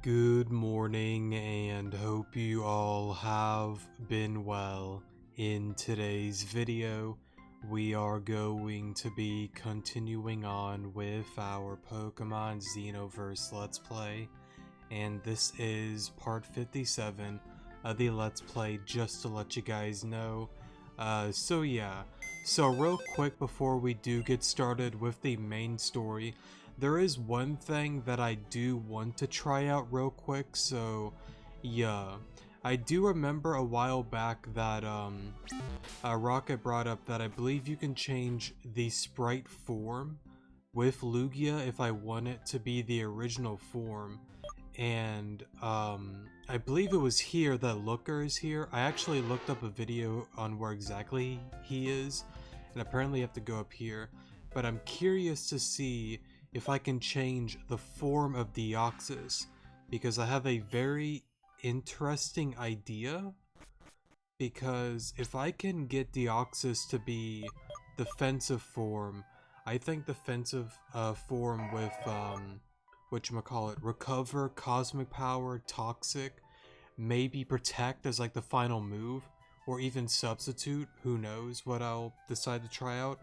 Good morning and hope you all have been well. In today's video, we are going to be continuing on with our Pokemon Xenoverse Let's Play, and this is part 57 of the Let's Play, just to let you guys know. So real quick before we do get started with the main story, there is one thing that I do want to try out real quick. So yeah, I do remember a while back that Rocket brought up that I believe you can change the sprite form with Lugia if I want it to be the original form. And I believe it was here that Looker is here. I actually looked up a video on where exactly he is, and apparently you have to go up here. But I'm curious to see if I can change the form of Deoxys, because I have a very interesting idea. Because if I can get Deoxys to be defensive form, I think defensive form with whatchamacallit, Recover, Cosmic Power, Toxic, maybe Protect as like the final move, or even Substitute, who knows what I'll decide to try out.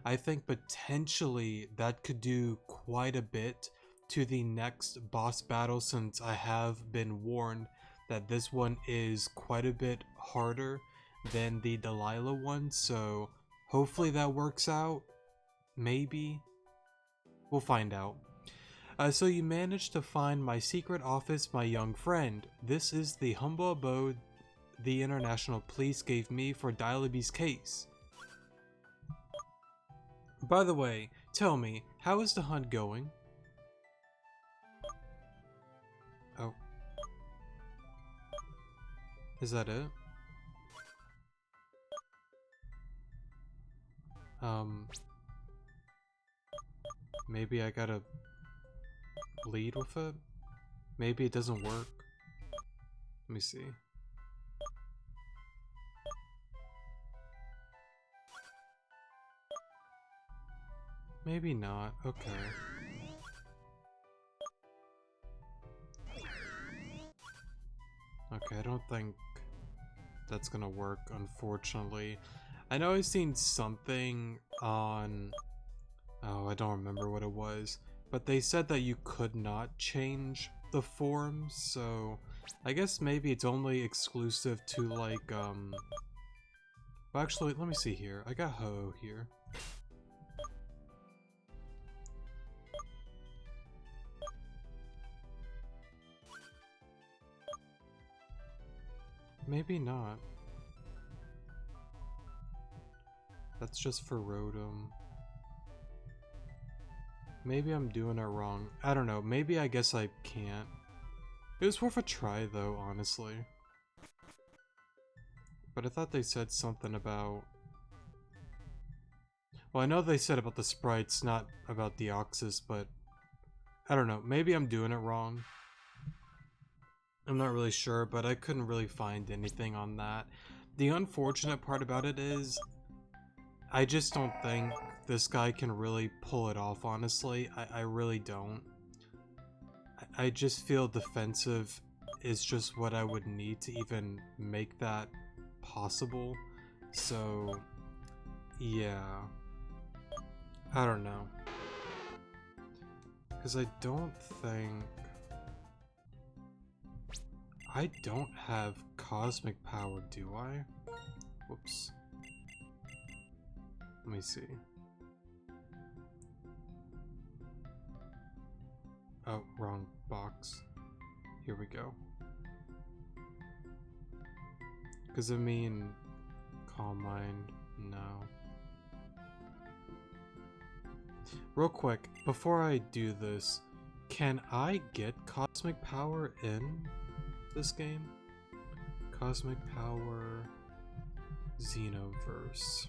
I think potentially that could do quite a bit to the next boss battle, since I have been warned that this one is quite a bit harder than the Delilah one, so hopefully that works out. Maybe. We'll find out. So you managed to find my secret office, my young friend. This is the humble abode the International Police gave me for Dialaby's case. By the way, tell me, how is the hunt going? Oh. Is that it? Maybe I gotta lead with it? Maybe it doesn't work. Let me see. Maybe not. Okay. Okay, I don't think that's gonna work, unfortunately. I know I've seen something on... oh, I don't remember what it was. But they said that you could not change the form, so... I guess maybe it's only exclusive to, like, well, actually, let me see here. I got Ho-Oh here. Maybe not. That's just for Rotom. Maybe I'm doing it wrong. I don't know. Maybe I guess I can't. It was worth a try though, honestly. But I thought they said something about... well, I know they said about the sprites, not about Deoxys, but... I don't know. Maybe I'm doing it wrong. I'm not really sure, but I couldn't really find anything on that. The unfortunate part about it is, I just don't think this guy can really pull it off, honestly. I really don't. I just feel defensive is just what I would need to even make that possible. So, yeah. I don't know. Because I don't think... I don't have Cosmic Power, do I? Whoops. Let me see. Oh, wrong box. Here we go. Because I mean, Calm Mind, no. Real quick, before I do this, can I get Cosmic Power in this game? Cosmic Power Xenoverse.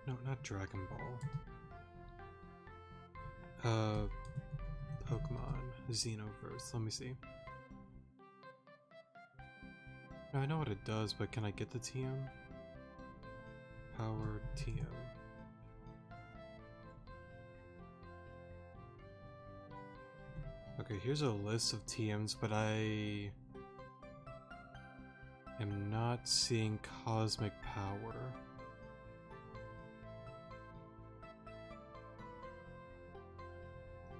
No, not Dragon Ball. Pokemon Xenoverse. Let me see. No, I know what it does, but can I get the TM? Power TM. Okay, here's a list of TMs, but I am not seeing cosmic power.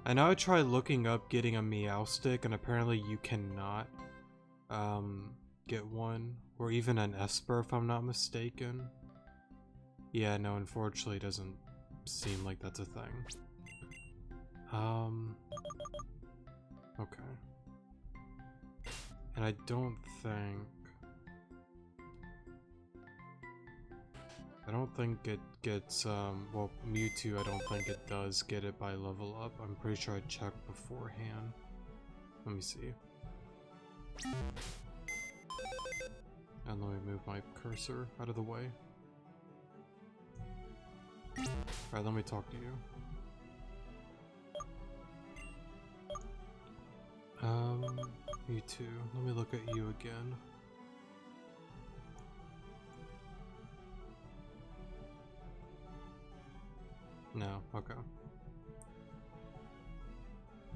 I know I tried looking up getting a Meowstic, and apparently you cannot get one, or even an Esper if I'm not mistaken. Yeah, no, unfortunately it doesn't seem like that's a thing. Okay. And I don't think it gets, well, Mewtwo, I don't think it does get it by level up. I'm pretty sure I checked beforehand. Let me see. And let me move my cursor out of the way. Alright, let me talk to you. Mewtwo, let me look at you again. No, okay.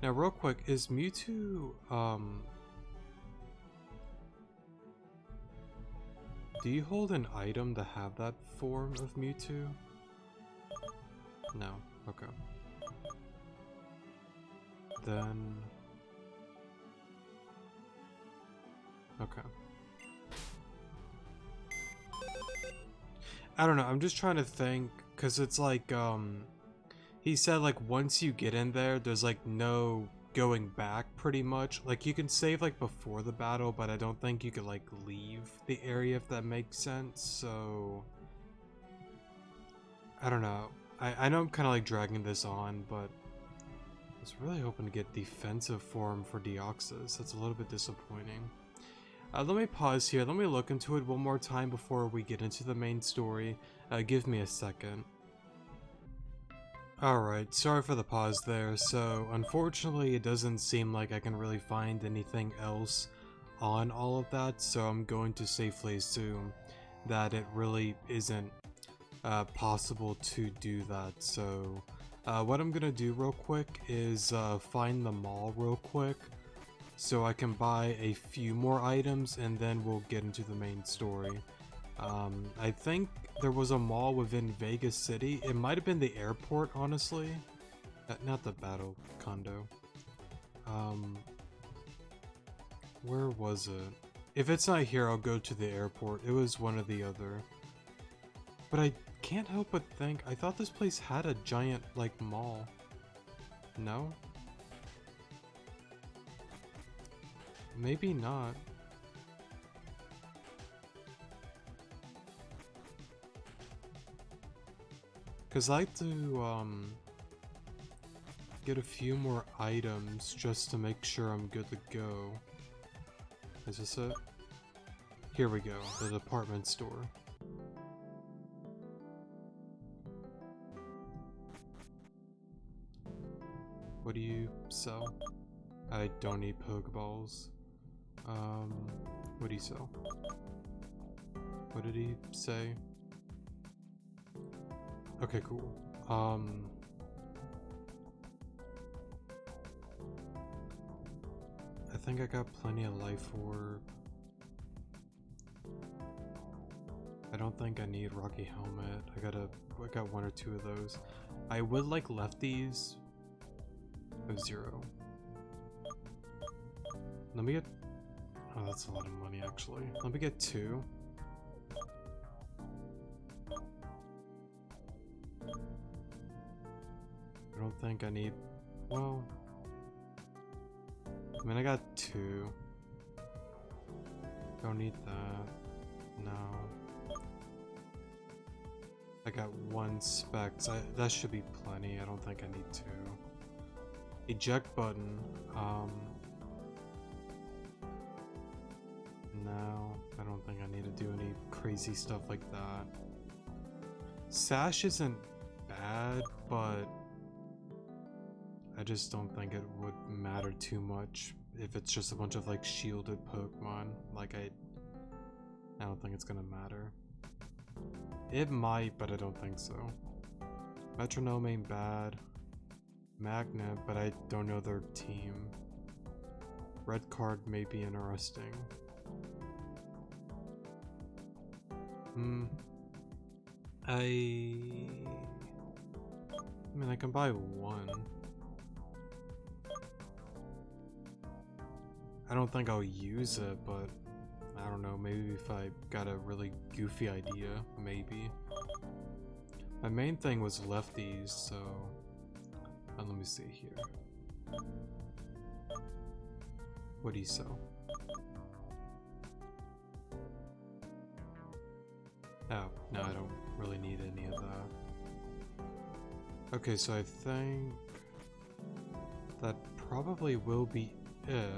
Now, real quick, is Mewtwo, do you hold an item to have that form of Mewtwo? No, okay. Then... okay. I don't know, I'm just trying to think, because it's like, he said, like, once you get in there, there's, like, no going back, pretty much. Like, you can save, like, before the battle, but I don't think you could, like, leave the area, if that makes sense, so... I don't know. I know I'm kind of, like, dragging this on, but... I was really hoping to get defensive form for Deoxys. That's a little bit disappointing. Let me pause here. Let me look into it one more time before we get into the main story. Give me a second. Alright, sorry for the pause there. So, unfortunately, it doesn't seem like I can really find anything else on all of that, so I'm going to safely assume that it really isn't possible to do that. So, what I'm gonna do real quick is find the mall real quick, so I can buy a few more items, and then we'll get into the main story. I think there was a mall within Vegas City. It might have been the airport, honestly. Not the battle condo. Where was it? If it's not here, I'll go to the airport. It was one or the other. But I can't help but think, I thought this place had a giant, like, mall. No? Maybe not. Cause I like to get a few more items just to make sure I'm good to go. Is this it? Here we go, the department store. What do you sell? I don't need Pokeballs. What do you sell? What did he say? Okay, cool. I think I got plenty of life orb. I don't think I need Rocky Helmet. I got one or two of those. I would like lefties. Oh, 0. Let me get... oh, that's a lot of money, actually. Let me get 2. I don't think I need... well... I mean, I got 2. Don't need that. No. I got 1 specs. That should be plenty. I don't think I need 2. Eject button. No, I don't think I need to do any crazy stuff like that. Sash isn't bad, but I just don't think it would matter too much if it's just a bunch of like shielded Pokemon. Like I don't think it's gonna matter. It might, but I don't think so. Metronome ain't bad. Magnet, but I don't know their team. Red card may be interesting. I mean, I can buy one. I don't think I'll use it, but I don't know, maybe if I got a really goofy idea, maybe. My main thing was lefties, so let me see here. What do you sell? Oh, no, I don't really need any of that. Okay, so I think that probably will be it.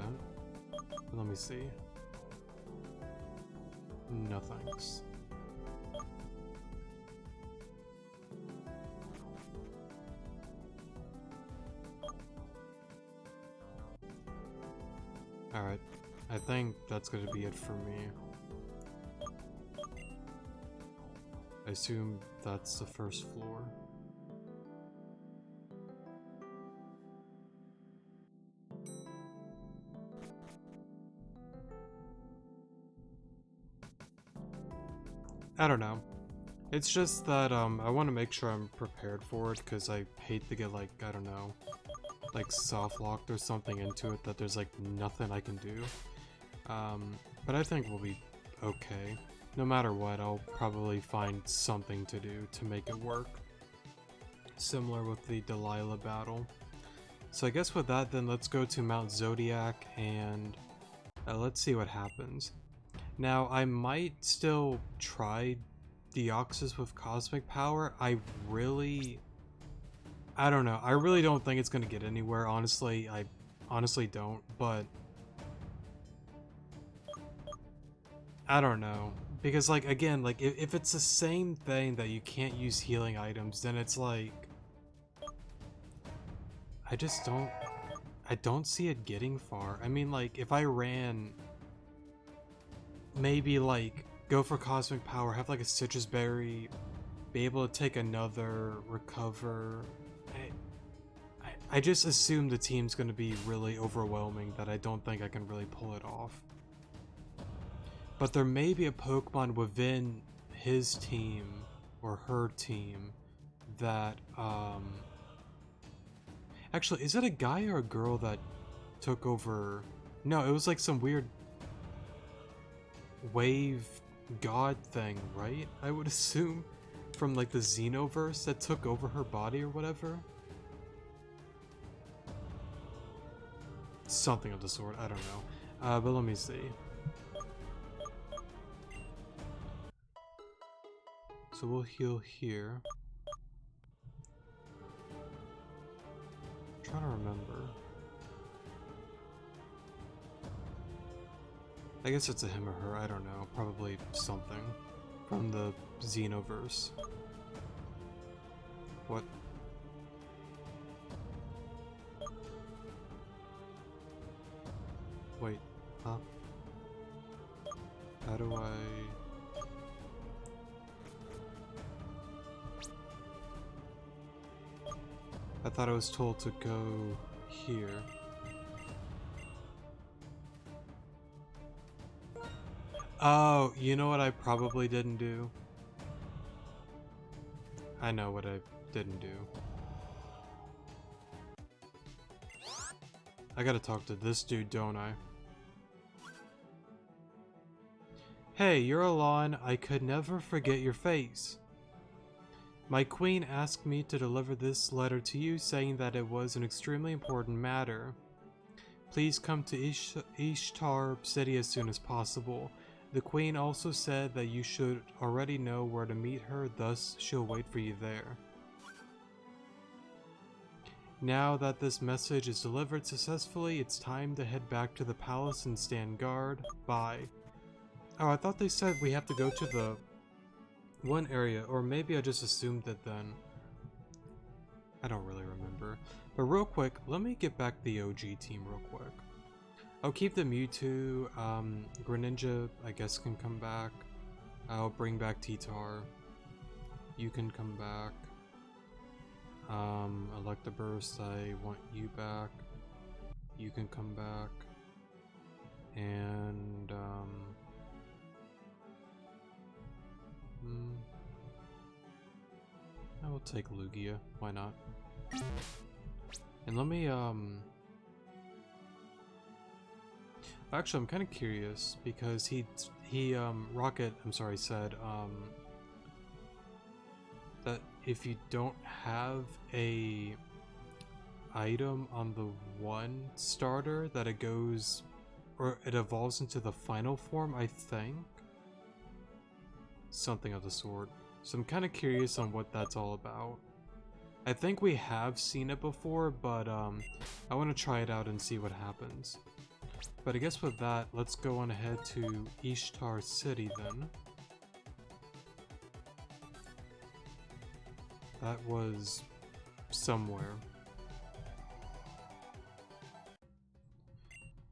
But let me see. No thanks. Alright, I think that's gonna be it for me. I assume that's the first floor. I don't know. It's just that I want to make sure I'm prepared for it, because I hate to get, like, I don't know, like soft locked or something into it that there's like nothing I can do. But I think we'll be okay. No matter what, I'll probably find something to do to make it work. Similar with the Delilah battle. So I guess with that, then let's go to Mount Zodiac and let's see what happens. Now, I might still try Deoxys with Cosmic Power. I don't know. I really don't think it's going to get anywhere, honestly. I honestly don't, but I don't know. Because, like, again, like, if it's the same thing that you can't use healing items, then it's like... I don't see it getting far. I mean, like, if I ran... maybe, like, go for Cosmic Power, have, like, a Citrus Berry, be able to take another, recover... I just assume the team's going to be really overwhelming that I don't think I can really pull it off. But there may be a Pokemon within his team or her team that, actually, is it a guy or a girl that took over? No, it was like some weird wave god thing, right? I would assume from like the Xenoverse that took over her body or whatever. Something of the sort, I don't know. But let me see. So we'll heal here. I'm trying to remember. I guess it's a him or her, I don't know. Probably something from the Xenoverse. What? Wait, huh? How do I... I thought I was told to go here. Oh, you know what I probably didn't do? I know what I didn't do. I gotta talk to this dude, don't I? Hey, you're Alon. I could never forget your face. My queen asked me to deliver this letter to you, saying that it was an extremely important matter. Please come to Ishtar City as soon as possible. The queen also said that you should already know where to meet her, thus she'll wait for you there. Now that this message is delivered successfully, it's time to head back to the palace and stand guard. Bye. Oh, I thought they said we have to go to the one area, or maybe I just assumed it then. I don't really remember. But real quick, let me get back the OG team real quick. I'll keep the Mewtwo, Greninja, I guess, can come back. I'll bring back T-Tar. You can come back. Electabuzz, I want you back. You can come back. And, I will take Lugia. Why not? And let me, actually, I'm kind of curious because Rocket, I'm sorry, said, that if you don't have a item on the one starter, that it goes, or it evolves into the final form, I think. Something of the sort. So I'm kind of curious on what that's all about. I think we have seen it before, but I want to try it out and see what happens. But I guess with that, let's go on ahead to Ishtar City then. That was somewhere.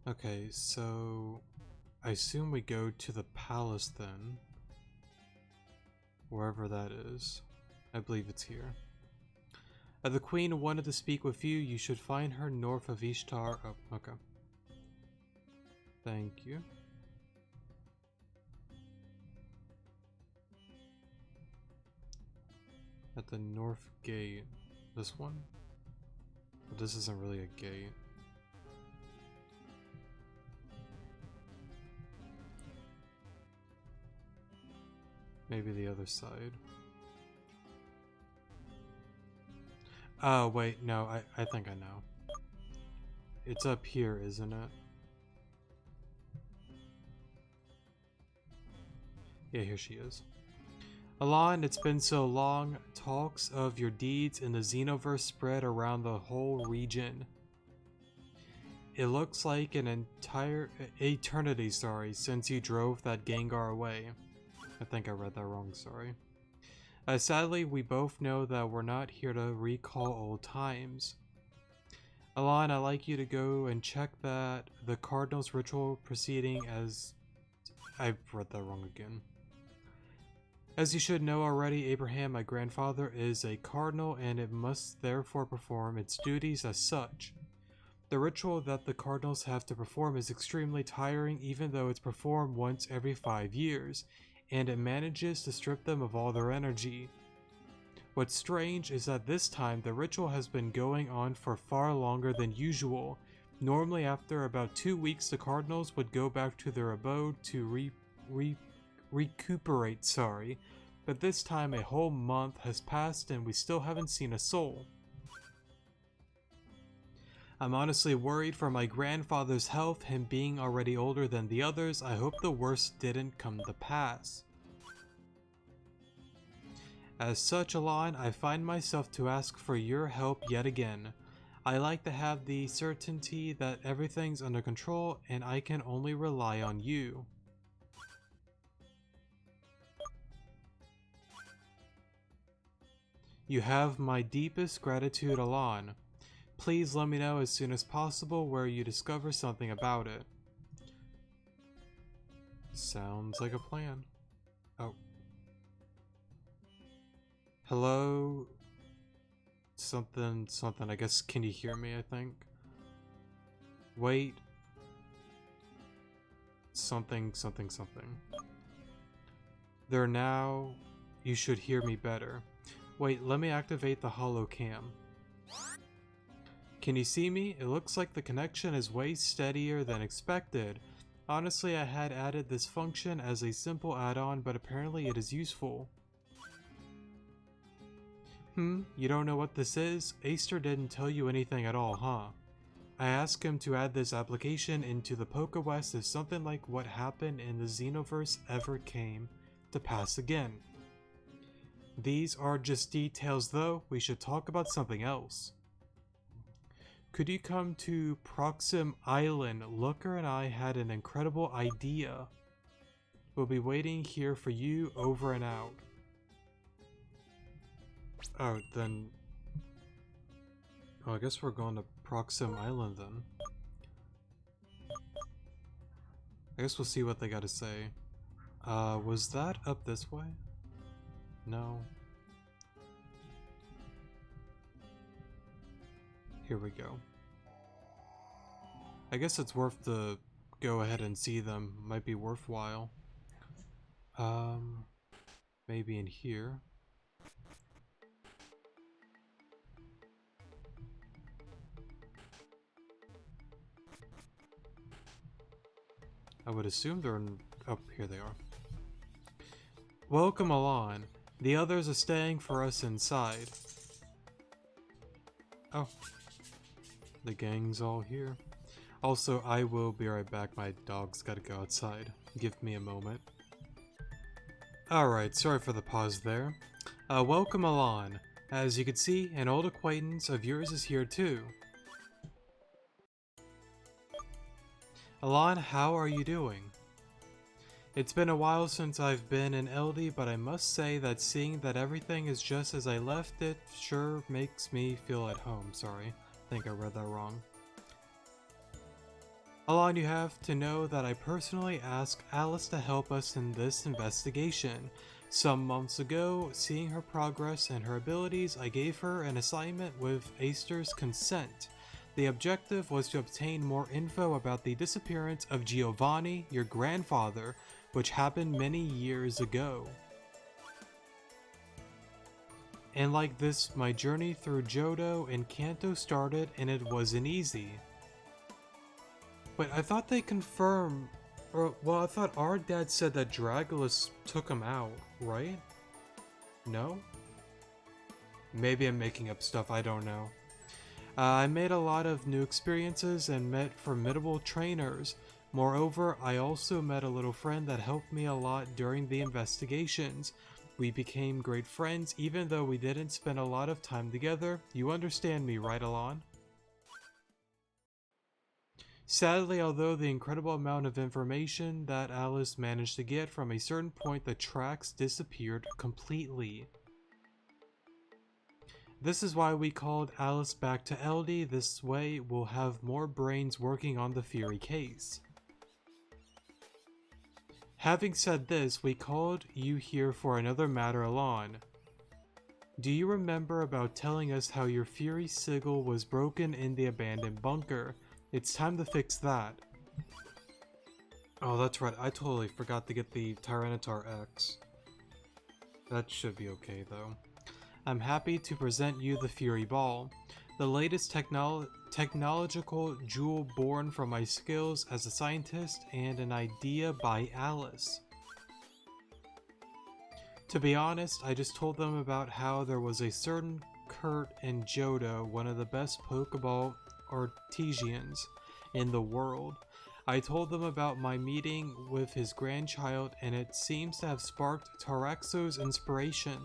Okay, so I assume we go to the palace then. Wherever that is. I believe it's here. The queen wanted to speak with you. You should find her north of Ishtar. Oh, okay. Thank you. At the north gate. This one? But this isn't really a gate. Maybe the other side. Oh, wait, no, I think I know. It's up here, isn't it? Yeah, here she is. Alon, it's been so long. Talks of your deeds in the Xenoverse spread around the whole region. It looks like an entire eternity, since you drove that Gengar away. I think I read that wrong, sorry. Sadly, we both know that we're not here to recall old times. Alon, I'd like you to go and check that the Cardinal's ritual proceeding as... I read that wrong again. As you should know already, Abraham, my grandfather, is a cardinal and it must therefore perform its duties as such. The ritual that the cardinals have to perform is extremely tiring even though it's performed once every 5 years, and it manages to strip them of all their energy. What's strange is that this time the ritual has been going on for far longer than usual. Normally after about 2 weeks the cardinals would go back to their abode to recuperate, but this time a whole month has passed and we still haven't seen a soul. I'm honestly worried for my grandfather's health, him being already older than the others. I hope the worst didn't come to pass. As such, Alon, I find myself to ask for your help yet again. I like to have the certainty that everything's under control and I can only rely on you. You have my deepest gratitude, Alon. Please let me know as soon as possible where you discover something about it. Sounds like a plan. Oh. Hello? Something. I guess, can you hear me, I think? Wait. Something. There now. You should hear me better. Wait, let me activate the holo cam. Can you see me? It looks like the connection is way steadier than expected. Honestly, I had added this function as a simple add-on, but apparently it is useful. You don't know what this is? Aster didn't tell you anything at all, huh? I asked him to add this application into the PokeWest if something like what happened in the Xenoverse ever came to pass again. These are just details though, we should talk about something else. Could you come to Proxim Island? Looker and I had an incredible idea. We'll be waiting here for you, over and out. Oh, then... Oh, I guess we're going to Proxim Island then. I guess we'll see what they gotta say. Was that up this way? No. Here we go. I guess it's worth the go ahead and see them. Might be worthwhile. Maybe in here. I would assume they're in... Oh, here they are. Welcome Alon. The others are staying for us inside. Oh. The gang's all here. Also, I will be right back. My dog's gotta go outside. Give me a moment. Alright, sorry for the pause there. Welcome Alon. As you can see, an old acquaintance of yours is here too. Alon, how are you doing? It's been a while since I've been in LD, but I must say that seeing that everything is just as I left it sure makes me feel at home. Sorry, I think I read that wrong. Alon, you have to know that I personally asked Alice to help us in this investigation. Some months ago, seeing her progress and her abilities, I gave her an assignment with Aster's consent. The objective was to obtain more info about the disappearance of Giovanni, your grandfather, which happened many years ago. And like this, my journey through Johto and Kanto started, and it wasn't easy. Wait, I thought they confirmed, I thought our dad said that Dragulus took him out, right? No? Maybe I'm making up stuff, I don't know. I made a lot of new experiences and met formidable trainers. Moreover, I also met a little friend that helped me a lot during the investigations. We became great friends even though we didn't spend a lot of time together. You understand me, right, Alon? Sadly, although the incredible amount of information that Alice managed to get, from a certain point the tracks disappeared completely. This is why we called Alice back to LD. This way we'll have more brains working on the Fury case. Having said this, we called you here for another matter, Alon. Do you remember about telling us how your Fury sigil was broken in the abandoned bunker? It's time to fix that. Oh, that's right. I totally forgot to get the Tyranitar X. That should be okay, though. I'm happy to present you the Fury Ball, the latest technological jewel born from my skills as a scientist and an idea by Alice. To be honest, I just told them about how there was a certain Kurt in Johto, one of the best Pokeball artisans in the world. I told them about my meeting with his grandchild, and it seems to have sparked Taraxo's inspiration.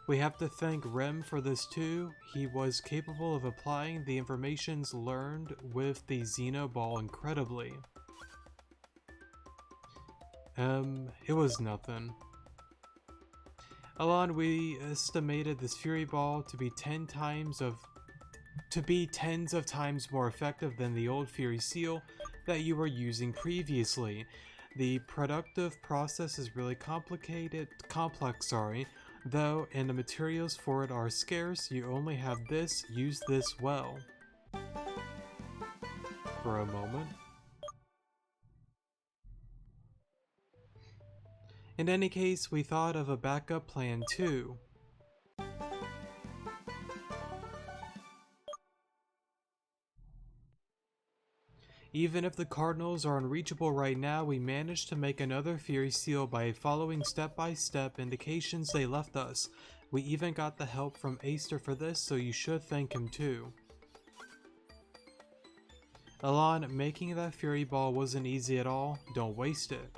We have to thank Rem for this too. He was capable of applying the informations learned with the Xeno Ball incredibly. It was nothing. Alon, we estimated this Fury Ball to be tens of times more effective than the old Fury Seal that you were using previously. The productive process is really complex, though, and the materials for it are scarce. You only have this. Use this well. For a moment. In any case, we thought of a backup plan too. Even if the Cardinals are unreachable right now, we managed to make another Fury Seal by following step-by-step indications they left us. We even got the help from Aster for this, so you should thank him too. Alon, making that Fury Ball wasn't easy at all. Don't waste it.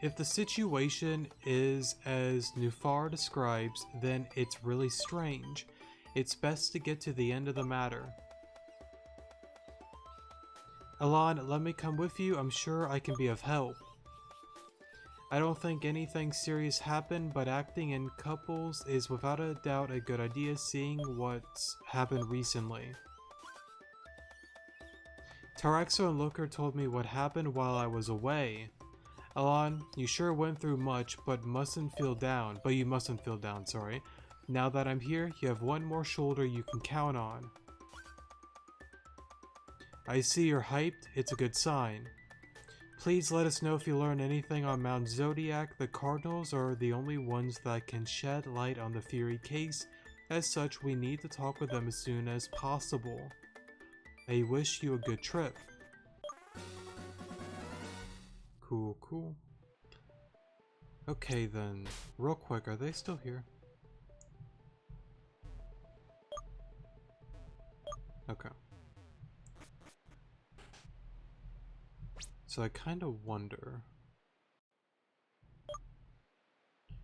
If the situation is as Nufar describes, then it's really strange. It's best to get to the end of the matter. Alon, let me come with you. I'm sure I can be of help. I don't think anything serious happened, but acting in couples is without a doubt a good idea, seeing what's happened recently. Taraxo and Looker told me what happened while I was away. Alon, you sure went through much, but you mustn't feel down, sorry. Now that I'm here, you have one more shoulder you can count on. I see you're hyped, it's a good sign. Please let us know if you learn anything on Mount Zodiac. The Cardinals are the only ones that can shed light on the Fury case. As such, we need to talk with them as soon as possible. I wish you a good trip. Cool, cool. Okay then, real quick, are they still here? Okay. So I kind of wonder...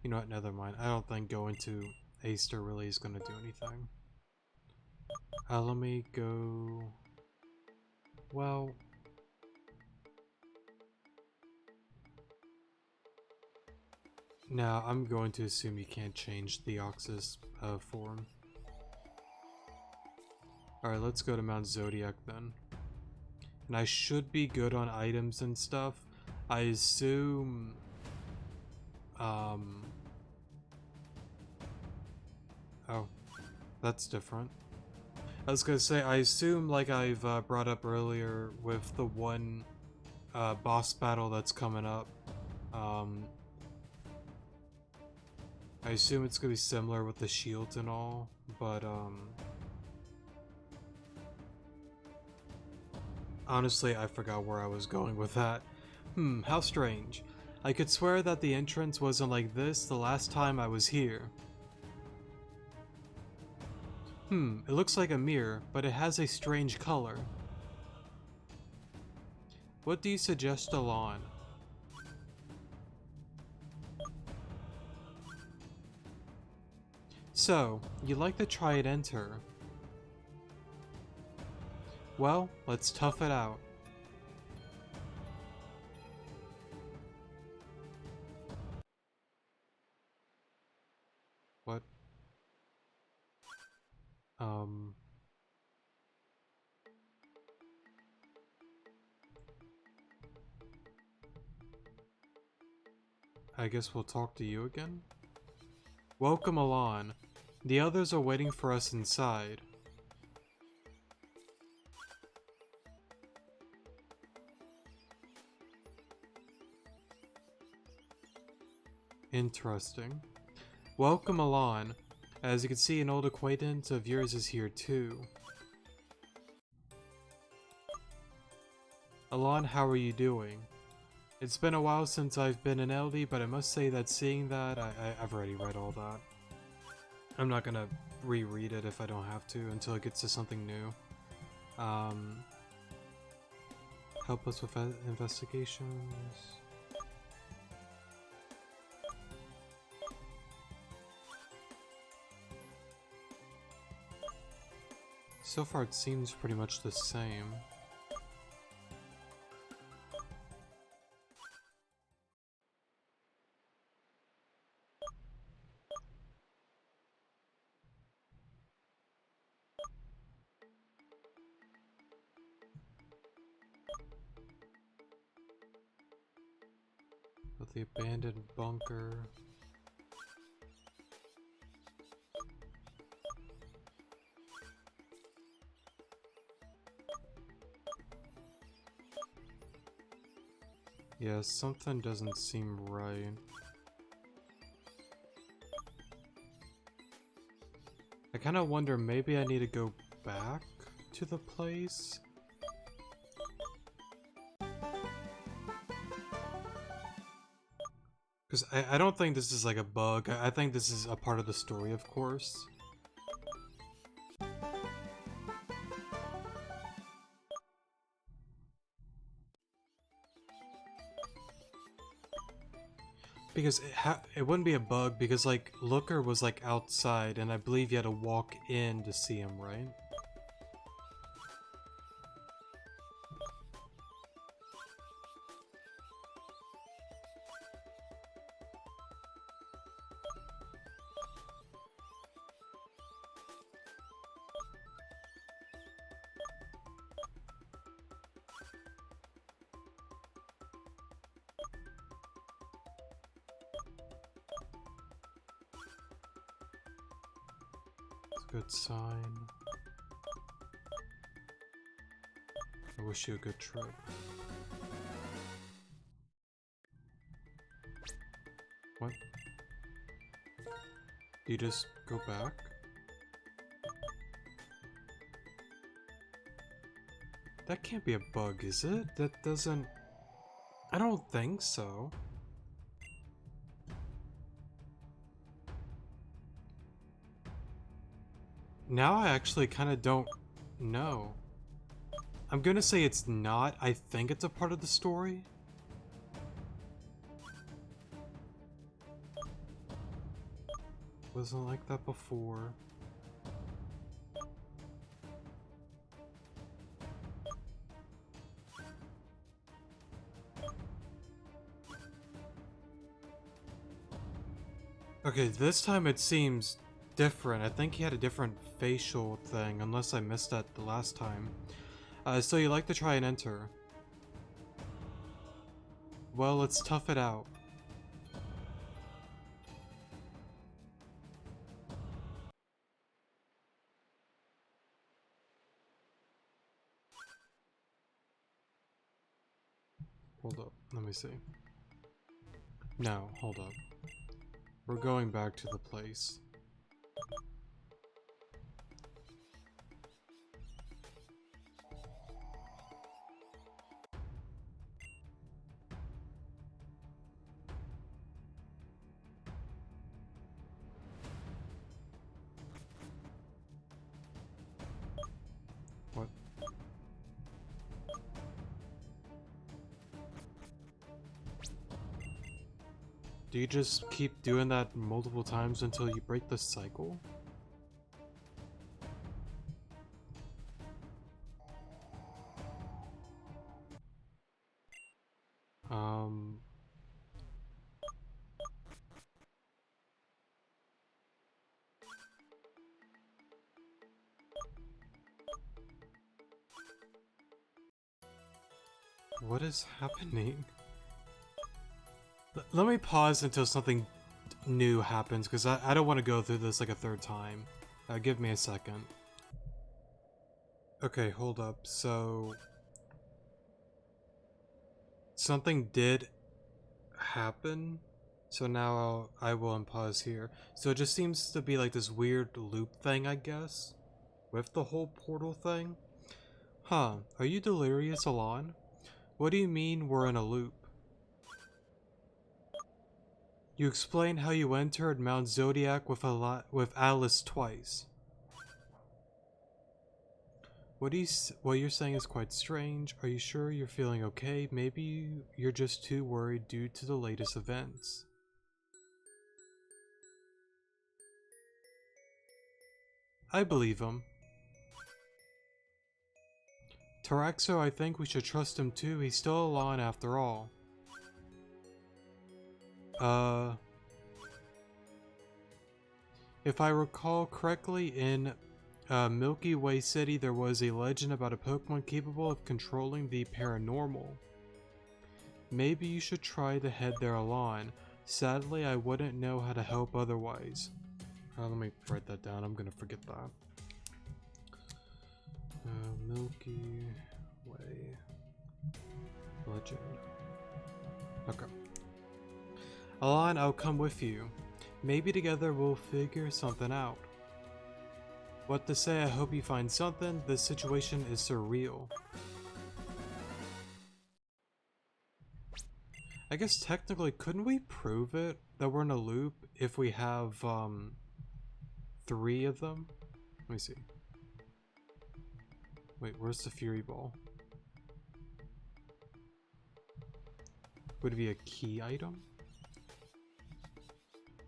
You know what, never mind. I don't think going to Aster really is going to do anything. Let me go... Well... Now, I'm going to assume you can't change the Oxus form. Alright, let's go to Mount Zodiac then. And I should be good on items and stuff. I assume... Oh. That's different. I was gonna say, I assume, like I've brought up earlier with the one boss battle that's coming up, I assume it's gonna be similar with the shields and all, but honestly, I forgot where I was going with that. How strange. I could swear that the entrance wasn't like this the last time I was here. It looks like a mirror, but it has a strange color. What do you suggest, Alon? So, you'd like to try and enter? Well, let's tough it out. What? I guess we'll talk to you again? Welcome, Alon. The others are waiting for us inside. Interesting. Welcome, Alon. As you can see, an old acquaintance of yours is here too. Alon, how are you doing? It's been a while since I've been in LD, but I must say that seeing that, I've already read all that. I'm not gonna reread it if I don't have to until it gets to something new. Help us with investigations. So far it seems pretty much the same. With the abandoned bunker. Yeah, something doesn't seem right. I kind of wonder, maybe I need to go back to the place? Because I don't think this is like a bug. I think this is a part of the story, of course. Because it wouldn't be a bug because, like, Looker was, like, outside, and I believe you had to walk in to see him, right? good sign. I wish you a good trip. What? Do you just go back? That can't be a bug, is it? That doesn't... I don't think so. Now I actually kind of don't know. I'm gonna say it's not. I think it's a part of the story. Wasn't like that before. Okay, this time it seems different. I think he had a different facial thing, unless I missed that the last time. So you like to try and enter? Well, let's tough it out. Hold up, let me see. No, hold up. We're going back to the place. What? Do you just keep doing that multiple times until you break the cycle? What is happening? Let me pause until something new happens, because I don't want to go through this like a third time. Give me a second. Okay, hold up. So... something did happen. So now I will unpause here. So it just seems to be like this weird loop thing, I guess. With the whole portal thing. Huh, are you delirious, Alon? What do you mean we're in a loop? You explained how you entered Mount Zodiac with Alice twice. What you're saying is quite strange. Are you sure you're feeling okay? Maybe you're just too worried due to the latest events. I believe him. Taraxo, I think we should trust him too. He's still Alon after all. If I recall correctly, in Milky Way City, there was a legend about a Pokemon capable of controlling the paranormal. Maybe you should try to head there alone. Sadly, I wouldn't know how to help otherwise. Let me write that down. I'm gonna forget that. Milky Way legend. Okay. Alon, I'll come with you. Maybe together we'll figure something out. What to say, I hope you find something. This situation is surreal. I guess technically, couldn't we prove it that we're in a loop if we have 3 of them? Let me see. Wait, where's the Fury Ball? Would it be a key item?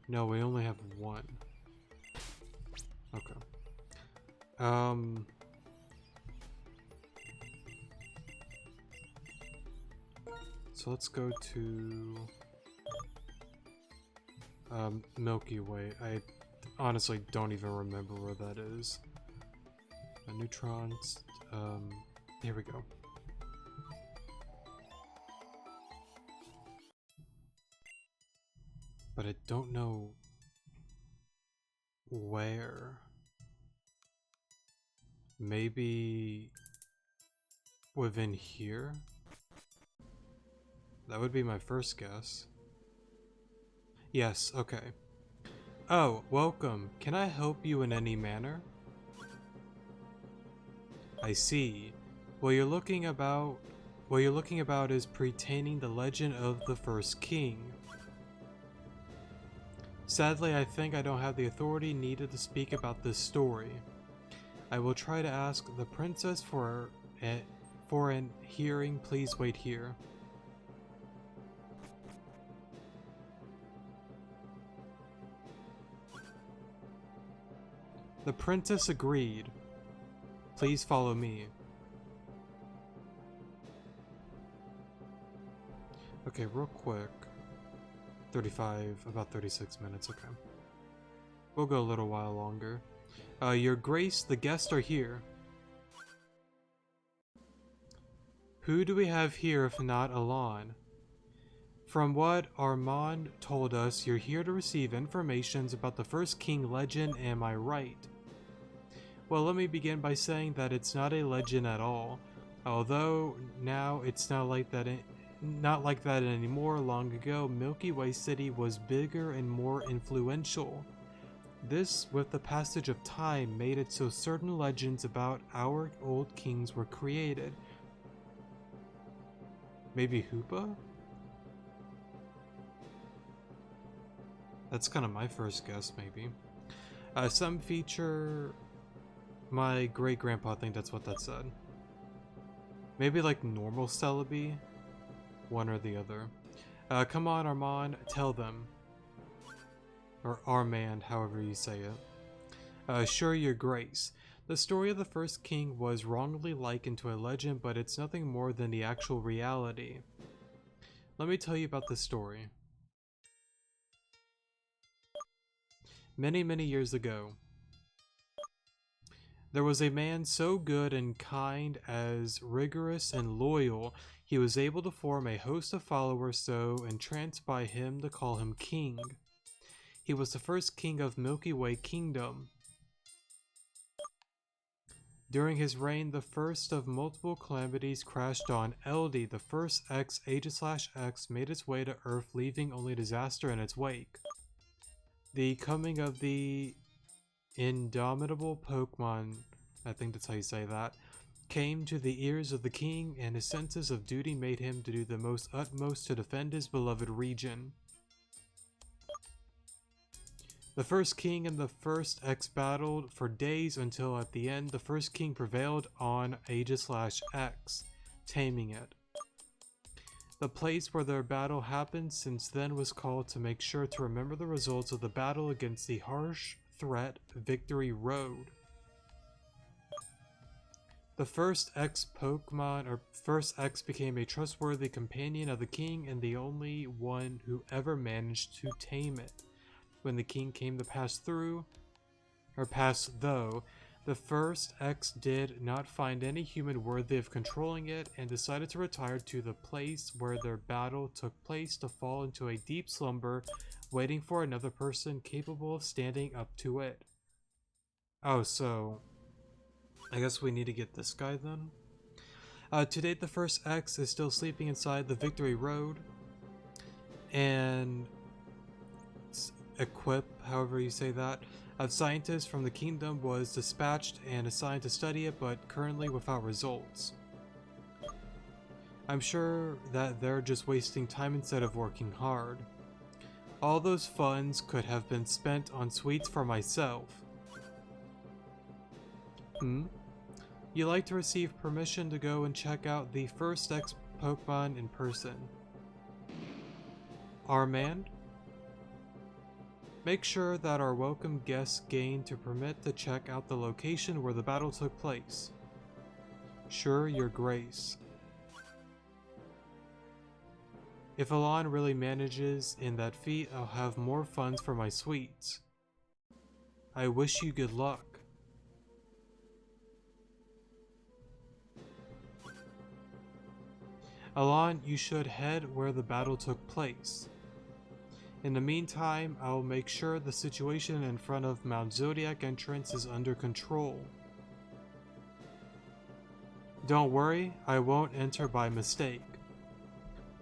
No, we only have 1. Okay. So let's go to Milky Way. I honestly don't even remember where that is. Neutrons. Here we go. But I don't know where. Maybe within here? That would be my first guess. Yes, okay. Oh, welcome. Can I help you in any manner? I see. What you're looking about is pertaining the legend of the first king. Sadly, I think I don't have the authority needed to speak about this story. I will try to ask the princess for an hearing. Please wait here. The princess agreed. Please follow me. Okay, real quick. 35, about 36 minutes, okay. We'll go a little while longer. Your Grace, the guests are here. Who do we have here if not Alon? From what Armand told us, you're here to receive information about the first king legend, am I right? Well, let me begin by saying that it's not a legend at all. Although now it's not like that anymore. Long ago, Milky Way City was bigger and more influential. This, with the passage of time, made it so certain legends about our old kings were created. Maybe Hoopa? That's kind of my first guess, maybe. Some feature my great-grandpa, I think that's what that said. Maybe like normal Celebi? One or the other. Come on, Armand, tell them. Or Armand, however you say it. Sure, Your Grace. The story of the first king was wrongly likened to a legend, but it's nothing more than the actual reality. Let me tell you about this story. Many, many years ago, there was a man so good and kind as rigorous and loyal, he was able to form a host of followers so entranced by him to call him king. He was the first king of Milky Way Kingdom. During his reign, the first of multiple calamities crashed on LD. The first X, Aegis/X, made its way to Earth, leaving only disaster in its wake. The coming of the indomitable Pokemon, I think that's how you say that, came to the ears of the king, and his senses of duty made him to do the most utmost to defend his beloved region. The first king and the first X battled for days until at the end the first king prevailed on Aegis/X, taming it. The place where their battle happened since then was called, to make sure to remember the results of the battle against the harsh threat, Victory Road. The first X became a trustworthy companion of the king and the only one who ever managed to tame it. When the king came to pass though, the first X did not find any human worthy of controlling it and decided to retire to the place where their battle took place to fall into a deep slumber, waiting for another person capable of standing up to it. Oh, so I guess we need to get this guy then. To date, the first X is still sleeping inside the Victory Road, and equip, however you say that, of scientists from the kingdom was dispatched and assigned to study it, but currently without results. I'm sure that they're just wasting time instead of working hard. All those funds could have been spent on sweets for myself. You like to receive permission to go and check out the first X Pokemon in person. Armand? Make sure that our welcome guests gain to permit to check out the location where the battle took place. Sure, Your Grace. If Alon really manages in that feat, I'll have more funds for my sweets. I wish you good luck. Alon, you should head where the battle took place. In the meantime, I'll make sure the situation in front of Mount Zodiac entrance is under control. Don't worry, I won't enter by mistake.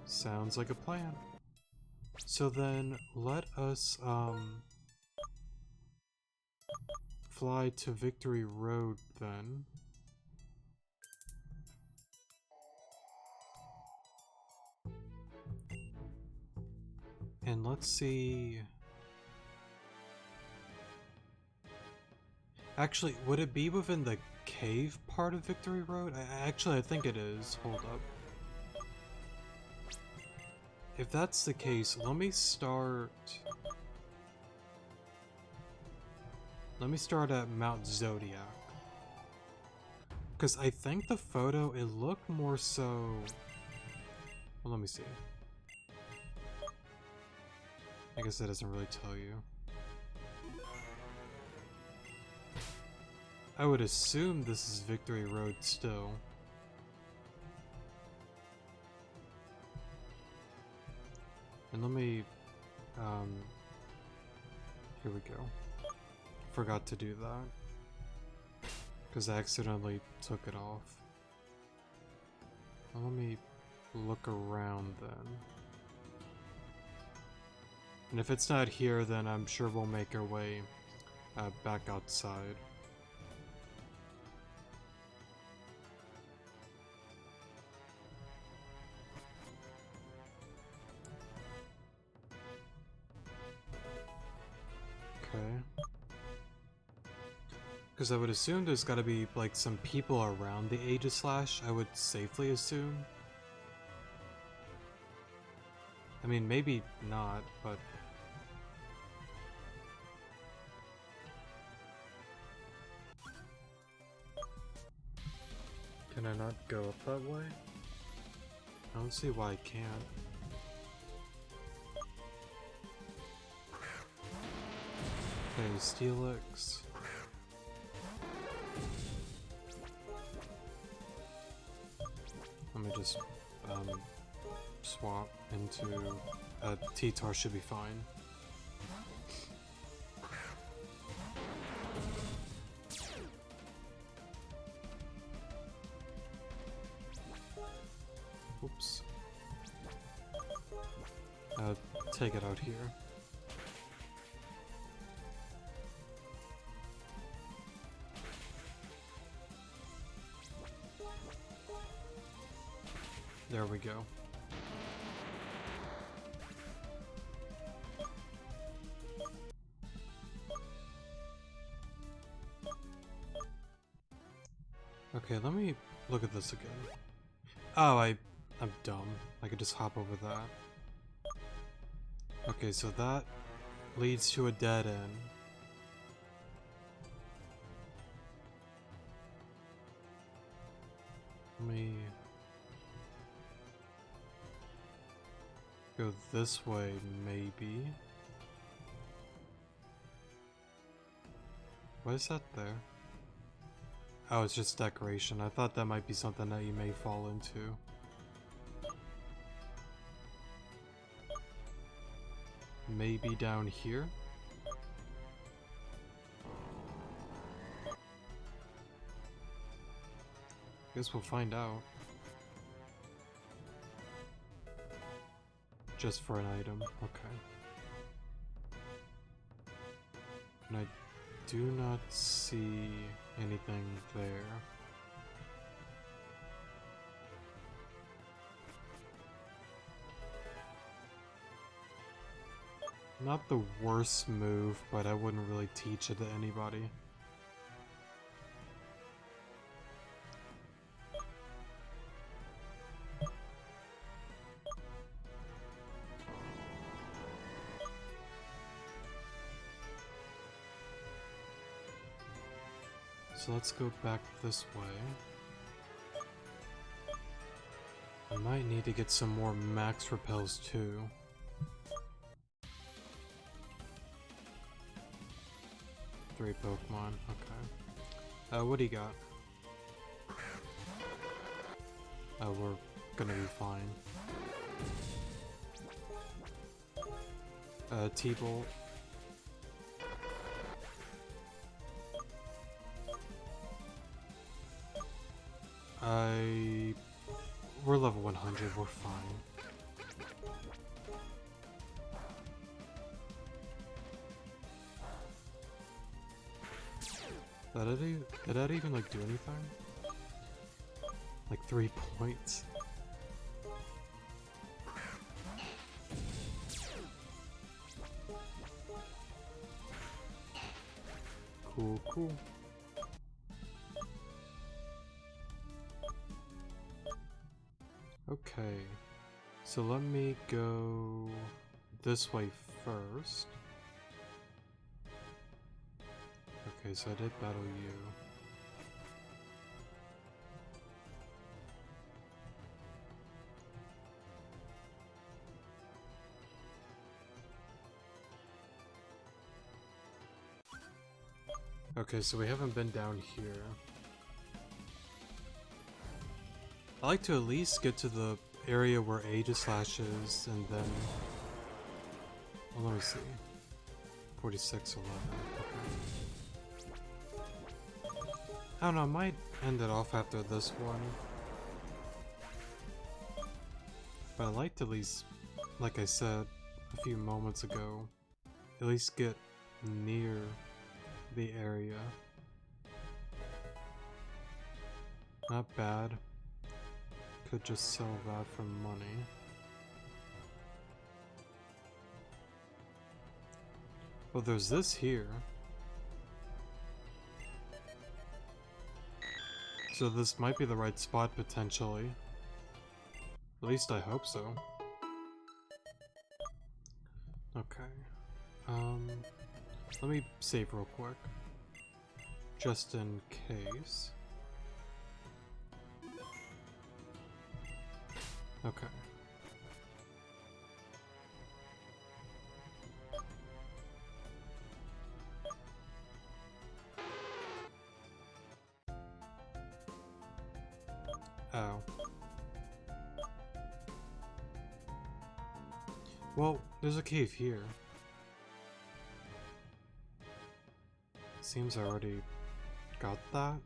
Sounds like a plan. So then, let us, fly to Victory Road then. And let's see... Actually, would it be within the cave part of Victory Road? I think it is. Hold up. If that's the case, let me start at Mount Zodiac. Because I think the photo, it looked more so... Well, let me see. I guess that doesn't really tell you. I would assume this is Victory Road still. And let me, here we go. Forgot to do that. Because I accidentally took it off. Well, let me look around then. And if it's not here, then I'm sure we'll make our way back outside. Okay. Because I would assume there's gotta be, like, some people around the Aegislash, I would safely assume. I mean, maybe not, but... Can I not go up that way? I don't see why I can't. Okay, Steelix. Let me just swap into T-Tar should be fine. Oops. Take it out here. There we go. Okay, let me look at this again. Oh, I'm dumb. I could just hop over that. Okay, so that leads to a dead end. Let me go this way, maybe. Why is that there? Oh, it's just decoration. I thought that might be something that you may fall into. Maybe down here? Guess we'll find out. Just for an item, okay. And I do not see anything there. Not the worst move, but I wouldn't really teach it to anybody. So let's go back this way. I might need to get some more max repels too. Three Pokemon, okay. What do you got? Oh, we're gonna be fine. T-Bolt. We're level 100, we're fine. Did that even like do anything? Like 3 points. Cool, cool. Okay, so let me go this way first. Okay, so I did battle you. Okay, so we haven't been down here. I like to at least get to the area where Aegislash is, and then... Well, let me see. 4611. Okay. I don't know, I might end it off after this one. But I'd like to at least, like I said a few moments ago, at least get near the area. Not bad. Could just sell that for money. Well, there's this here. So this might be the right spot potentially. At least I hope so. Okay. Let me save real quick. Just in case. Okay. Oh. Well, there's a cave here. Seems I already got that.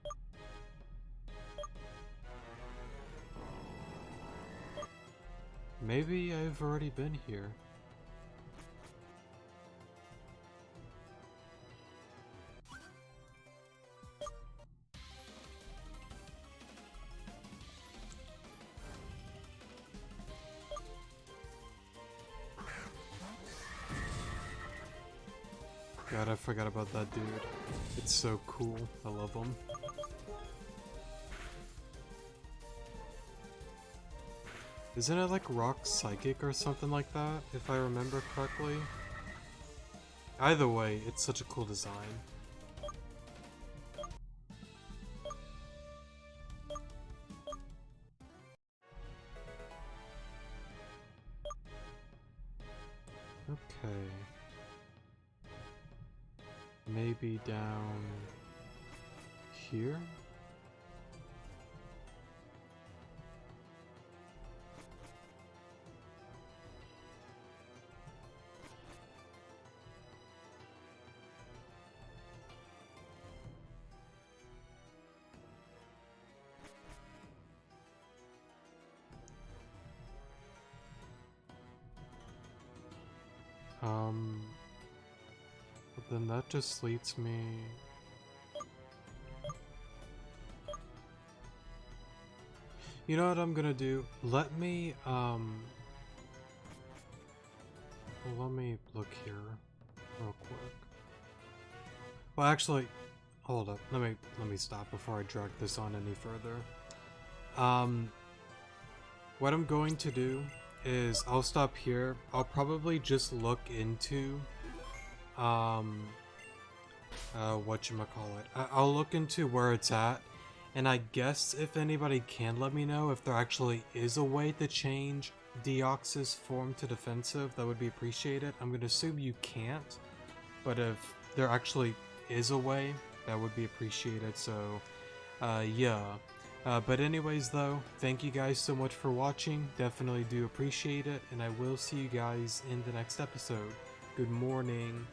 Maybe I've already been here. God, I forgot about that dude. It's so cool. I love him. Isn't it like Rock Psychic or something like that, if I remember correctly? Either way, it's such a cool design. Okay. Maybe down here? But then that just leads me... You know what I'm gonna do? Let me look here real quick. Well, actually, hold up. Let me stop before I drag this on any further. What I'm going to do is I'll stop here. I'll probably just look into whatchamacallit. I'll look into where it's at, and I guess if anybody can let me know if there actually is a way to change Deoxys form to defensive, that would be appreciated. I'm gonna assume you can't, but if there actually is a way, that would be appreciated. So yeah. But anyways though, thank you guys so much for watching. Definitely do appreciate it, and I will see you guys in the next episode. Good morning.